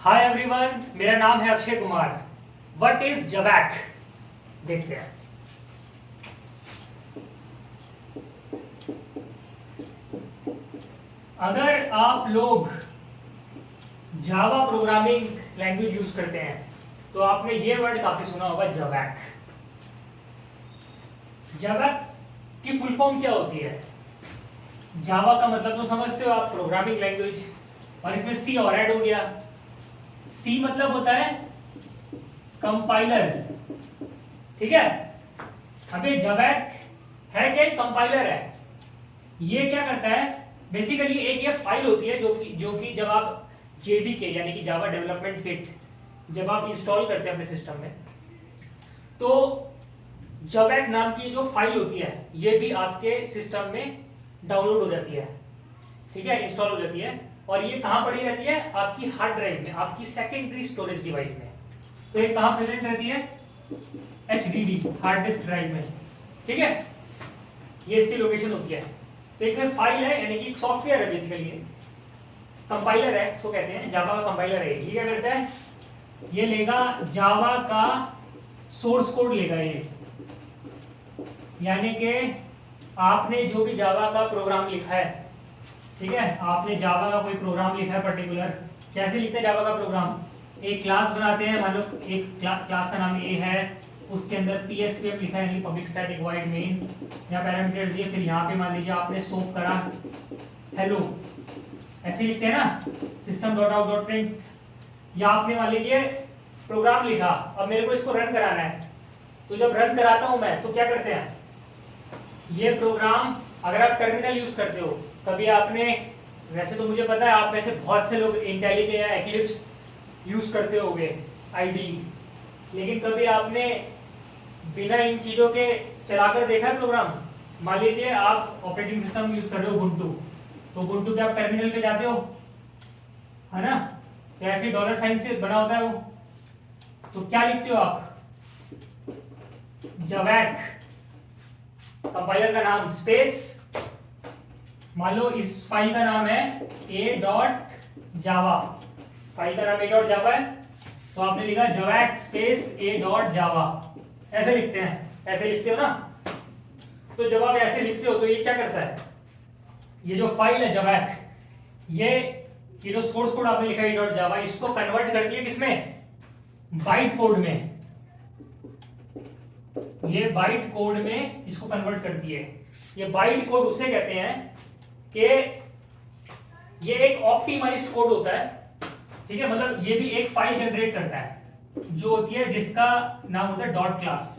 Hi everyone, मेरा नाम है अक्षय कुमार। व्हाट इज जवैक? देखते हैं। अगर आप लोग जावा प्रोग्रामिंग लैंग्वेज यूज करते हैं तो आपने ये वर्ड काफी सुना होगा, जवैक। जवैक की फुल फॉर्म क्या होती है? जावा का मतलब तो समझते हो आप, प्रोग्रामिंग लैंग्वेज, और इसमें सी और ऐड हो गया। सी मतलब होता है कंपाइलर, ठीक है। अबे जवैक है क्या? कंपाइलर है। ये क्या करता है? बेसिकली एक ये फाइल होती है जो कि जब आप जेडीके यानी कि जावा डेवलपमेंट किट जब आप इंस्टॉल करते हैं अपने सिस्टम में, तो जवैक नाम की जो फाइल होती है ये भी आपके सिस्टम में डाउनलोड हो जाती है, ठीक है, इंस्टॉल हो जाती है। और ये कहां पड़ी रहती है? आपकी हार्ड ड्राइव में, आपकी सेकेंडरी स्टोरेज डिवाइस में। तो ये कहां प्रेजेंट रहती है? एचडीडी, हार्ड डिस्क ड्राइव में, ठीक है। ये इसकी लोकेशन होती है। तो एक फाइल है, यानी कि एक सॉफ्टवेयर है, बेसिकली ये कंपाइलर है, इसको कहते हैं, जावा का कंपाइलर है। ये क्या करता है? ये लेगा जावा का सोर्स कोड, लेगा ये, यानी कि आपने जो भी जावा का प्रोग्राम लिखा है, ठीक है, आपने जावा का कोई प्रोग्राम लिखा है पर्टिकुलर। कैसे लिखते हैं जावा का प्रोग्राम? एक क्लास बनाते हैं, मान लो एक क्लास का नाम ए है, उसके अंदर पीएसपीएम लिखा है, यानी पब्लिक स्टैटिक वॉइड मेन, या पैरामीटर्स दिए, फिर यहाँ पे मान लीजिए आपने सोप करा हेलो, ऐसे लिखते हैं ना, system dot out dot print. या आपने मान लीजिए प्रोग्राम लिखा, अब मेरे को इसको रन कराना है, तो जब रन कराता हूं मैं तो क्या करते हैं? ये प्रोग्राम, अगर आप टर्मिनल यूज करते हो, कभी आपने, वैसे तो मुझे पता है आप में से बहुत से लोग इंटेलिजे या एक्लिप्स यूज करते होंगे आईडी, लेकिन कभी आपने बिना इन चीजों के चलाकर देखा है प्रोग्राम? मान लीजिए आप ऑपरेटिंग सिस्टम यूज कर रहे हो उबुंटू, तो उबुंटू पे आप टर्मिनल पे जाते हो, है ना, तो ऐसे डॉलर साइन से बना होता है वो, तो क्या लिखते हो आप? जवैक, कंपाइलर का नाम, स्पेस, मान लो इस फाइल का नाम है a.java, फाइल का नाम a.java है, तो आपने लिखा जवैक स्पेस a.java, ऐसे लिखते हैं, ऐसे लिखते हो ना। तो जब आप ऐसे लिखते हो तो ये क्या करता है? ये जो फाइल है जवैक, ये जो सोर्स कोड आपने लिखा है a.java, इसको कन्वर्ट करती है किसमें? बाइट कोड में। ये बाइट कोड में इसको कन्वर्ट करती है। ये बाइट कोड उसे कहते हैं कि ये एक ऑप्टिमाइज्ड कोड होता है, ठीक है, मतलब ये भी एक फाइल जनरेट करता है जो होती है, जिसका नाम होता है डॉट क्लास।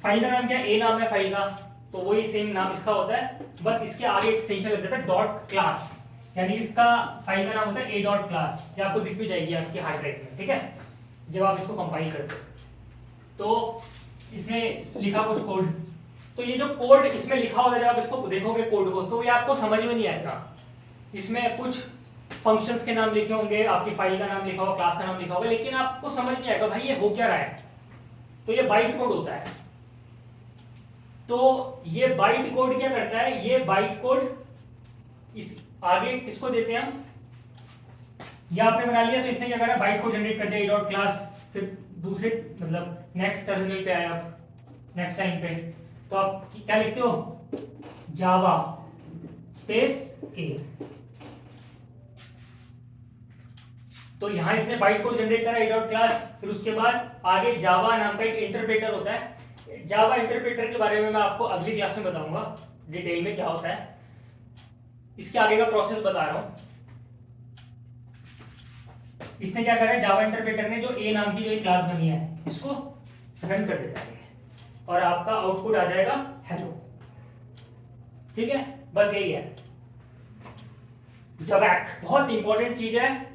फाइल का नाम क्या है? ए नाम है फाइल का, तो वही सेम नाम इसका होता है, बस इसके आगे एक्सटेंशन लग जाता है डॉट क्लास, यानी इसका फाइल का नाम होता है ए डॉट क्लास। ये आपको दिख भी जाएगी आपकी हार्ड ड्राइव में, ठीक है, जब आप इसको कंपाइल करते हो। तो इसने लिखा कुछ कोड, तो ये जो कोड इसमें लिखा होगा, जब आप इसको देखोगे कोड को, तो ये आपको समझ में नहीं आएगा। इसमें कुछ फंक्शंस के नाम लिखे होंगे, आपकी फाइल का नाम लिखा होगा, क्लास का नाम लिखा होगा, लेकिन आपको समझ नहीं आएगा भाई ये हो क्या रहा है। तो ये बाइट कोड होता है। तो ये बाइट कोड क्या करता है? ये बाइट कोड इस आगे किसको देते हैं हम? ये आपने बना लिया, तो इसने क्या करा? बाइट कोड जनरेट कर दिया ए डॉट क्लास। फिर दूसरे मतलब नेक्स्ट टर्मिनल पे आए आप, नेक्स्ट टाइम पे, तो आप क्या लिखते हो? जावा स्पेस ए। तो यहां इसने बाइट कोड जनरेट करा ए डॉट क्लास, फिर उसके बाद आगे जावा नाम का एक इंटरप्रेटर होता है। जावा इंटरप्रेटर के बारे में मैं आपको अगली क्लास में बताऊंगा डिटेल में क्या होता है, इसके आगे का प्रोसेस बता रहा हूं। इसने क्या करा है? जावा इंटरप्रेटर ने जो ए नाम की जो एक क्लास बनी है, इसको रन कर देता है और आपका आउटपुट आ जाएगा हेलो, ठीक है, बस यही है। जवैक बहुत इंपॉर्टेंट चीज है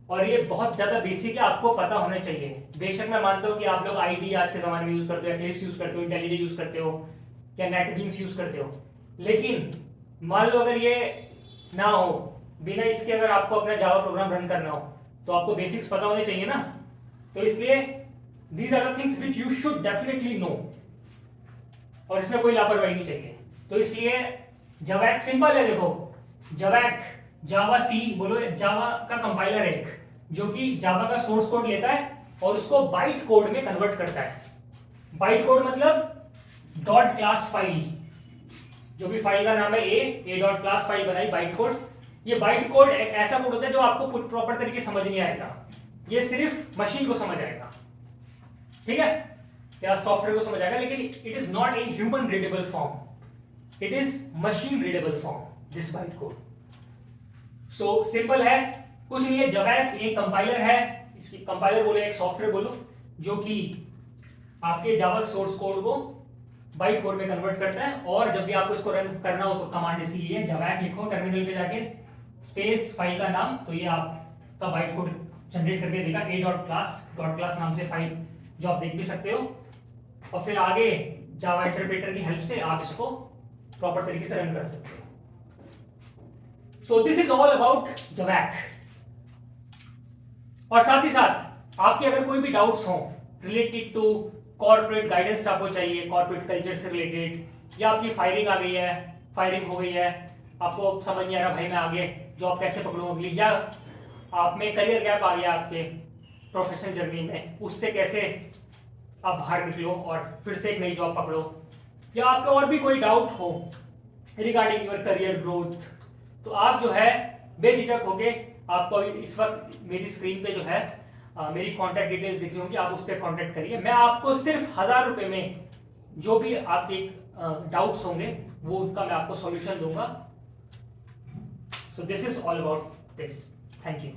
और ये बहुत ज्यादा बेसिक है, आपको पता होना चाहिए। बेशक मैं मानता हूं कि आप लोग आईडी आज के जमाने में यूज करते हो, एक्लिप्स यूज करते हो, इंटेलिजे यूज करते हो, या नेटबीन्स यूज करते हो, लेकिन मान लो अगर ये ना हो, बिना इसके अगर आपको अपना जावा प्रोग्राम रन करना हो, तो आपको बेसिक्स पता होने चाहिए ना। तो इसलिए these are the things which you should definitely know, और इसमें कोई लापरवाही नहीं चाहिए। तो इसलिए जवैक सिंपल है, देखो जवैक, जावा सी बोलो, जावा का कंपाइलर है एक, जो कि जावा का सोर्स कोड लेता है और उसको बाइट कोड में कन्वर्ट करता है। बाइट कोड मतलब डॉट क्लास फाइल, जो भी फाइल का नाम है ए डॉट क्लास फाइल बनाई बाइट कोड। ये बाइट कोड एक ऐसा कोड होता है जो आपको प्रॉपर तरीके से समझ नहीं आएगा, ये सिर्फ मशीन को समझ आएगा, ठीक है, या सॉफ्टवेयर को समझ आएगा, लेकिन it is not in human readable form, it is machine readable form this byte code. So simple है, कुछ नहीं है। जवैक एक कंपाइलर है, इसकी कंपाइलर बोले एक सॉफ्टवेयर बोलो, जो कि आपके जावा सोर्स कोड को बाइट कोड में कन्वर्ट करता है। और जब भी आपको इसको रन करना हो तो कमांड इसकी ये है, जवैक लिखो टर्मिनल पे जाके स्पेस फाइल का नाम, तो ये आपका बाइट कोड जनरेट करके देगा ए डॉट क्लास नाम से फाइल, जो आप देख भी सकते हो। और फिर आगे जावा इंटरप्रेटर की हेल्प से आप इसको प्रॉपर तरीके से रन कर सकते हो। So this is all about जवैक। और साथ ही साथ आपके अगर कोई भी डाउट्स हो रिलेटेड टू कॉर्पोरेट गाइडेंस आपको चाहिए, कॉर्पोरेट कल्चर से रिलेटेड, या आपकी फायरिंग आ गई है, फायरिंग हो गई है, आपको समझ नहीं आ रहा भाई मैं आगे जॉब कैसे पकड़ूं अगली, या आप में करियर गैप आ गया आपके प्रोफेशनल जर्नी में, उससे कैसे आप बाहर निकलो और फिर से एक नई जॉब पकड़ो, या आपका और भी कोई डाउट हो रिगार्डिंग योर करियर ग्रोथ, तो आप जो है बेझिझक होके आपको इस वक्त मेरी स्क्रीन पे जो है मेरी कॉन्टैक्ट डिटेल्स दिख रही होंगी, आप उस पर कॉन्टैक्ट करिए। मैं आपको सिर्फ 1000 रुपए में जो भी आपके डाउट्स होंगे वो उनका मैं आपको सॉल्यूशन दूंगा। सो this is all about this, thank you.